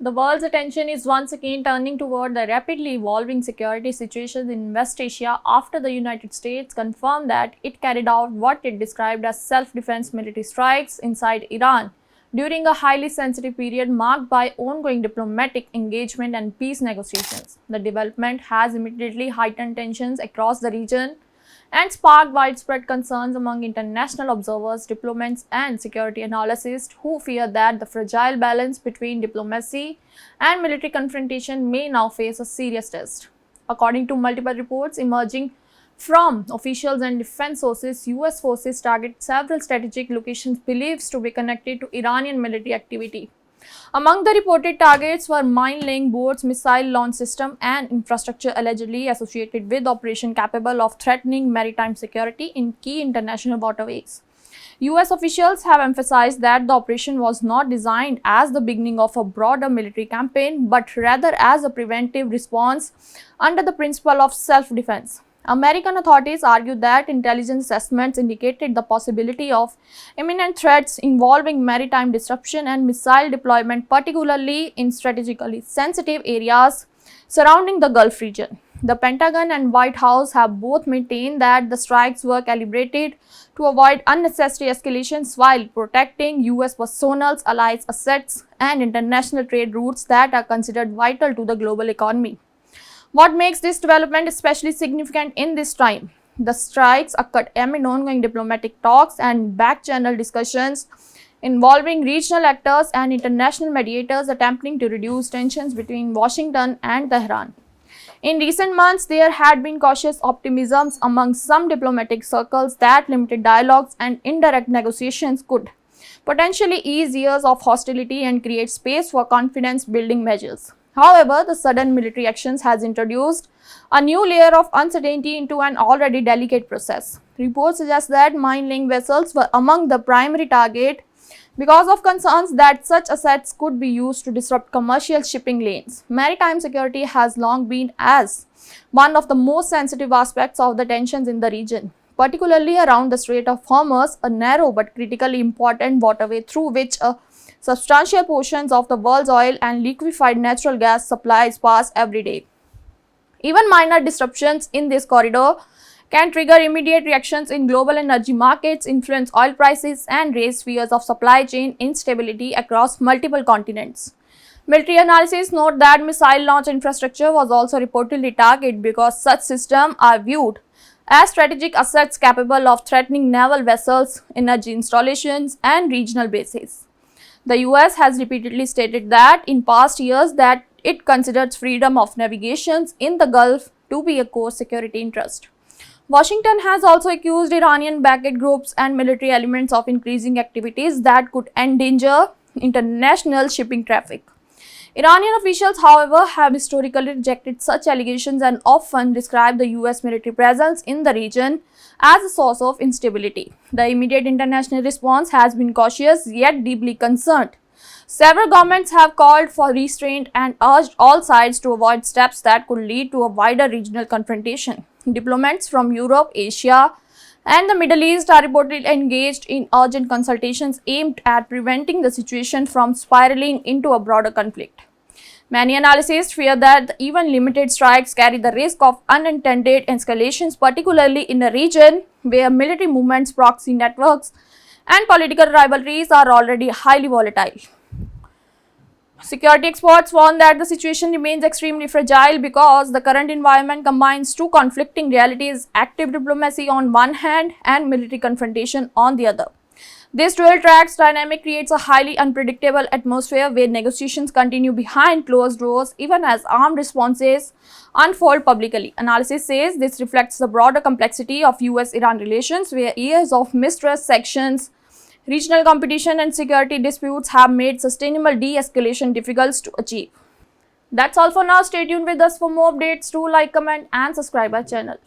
The world's attention is once again turning toward the rapidly evolving security situation in West Asia after the United States confirmed that it carried out what it described as self-defense military strikes inside Iran during a highly sensitive period marked by ongoing diplomatic engagement and peace negotiations. The development has immediately heightened tensions across the region and sparked widespread concerns among international observers, diplomats, and security analysts who fear that the fragile balance between diplomacy and military confrontation may now face a serious test. According to multiple reports emerging from officials and defense sources, US forces target several strategic locations believed to be connected to Iranian military activity. Among the reported targets were mine-laying boats, missile launch system, and infrastructure allegedly associated with operations capable of threatening maritime security in key international waterways. US officials have emphasized that the operation was not designed as the beginning of a broader military campaign, but rather as a preventive response under the principle of self-defense. American authorities argue that intelligence assessments indicated the possibility of imminent threats involving maritime disruption and missile deployment, particularly in strategically sensitive areas surrounding the Gulf region. The Pentagon and White House have both maintained that the strikes were calibrated to avoid unnecessary escalations while protecting US personnel, allies' assets, and international trade routes that are considered vital to the global economy. What makes this development especially significant in this time? The strikes occurred amid ongoing diplomatic talks and back-channel discussions involving regional actors and international mediators attempting to reduce tensions between Washington and Tehran. In recent months, there had been cautious optimism among some diplomatic circles that limited dialogues and indirect negotiations could potentially ease years of hostility and create space for confidence-building measures. However, the sudden military actions has introduced a new layer of uncertainty into an already delicate process. Reports suggest that mine-laying vessels were among the primary target because of concerns that such assets could be used to disrupt commercial shipping lanes. Maritime security has long been as one of the most sensitive aspects of the tensions in the region, particularly around the Strait of Hormuz, a narrow but critically important waterway through which substantial portions of the world's oil and liquefied natural gas supplies pass every day. Even minor disruptions in this corridor can trigger immediate reactions in global energy markets, influence oil prices, and raise fears of supply chain instability across multiple continents. Military analysis note that missile launch infrastructure was also reportedly targeted because such systems are viewed as strategic assets capable of threatening naval vessels, energy installations, and regional bases. The US has repeatedly stated that in past years that it considers freedom of navigation in the Gulf to be a core security interest. Washington has also accused Iranian-backed groups and military elements of increasing activities that could endanger international shipping traffic. Iranian officials, however, have historically rejected such allegations and often described the US military presence in the region as a source of instability. The immediate international response has been cautious yet deeply concerned. Several governments have called for restraint and urged all sides to avoid steps that could lead to a wider regional confrontation. Diplomats from Europe, Asia, and the Middle East are reportedly engaged in urgent consultations aimed at preventing the situation from spiraling into a broader conflict. Many analysts fear that even limited strikes carry the risk of unintended escalations, particularly in a region where military movements, proxy networks, and political rivalries are already highly volatile. Security experts warn that the situation remains extremely fragile because the current environment combines two conflicting realities: active diplomacy on one hand and military confrontation on the other. This dual tracks dynamic creates a highly unpredictable atmosphere where negotiations continue behind closed doors even as armed responses unfold publicly. Analysis says this reflects the broader complexity of US-Iran relations, where years of mistrust, sanctions, regional competition, and security disputes have made sustainable de-escalation difficult to achieve. That's all for now. Stay tuned with us for more updates. Do like, comment, and subscribe our channel.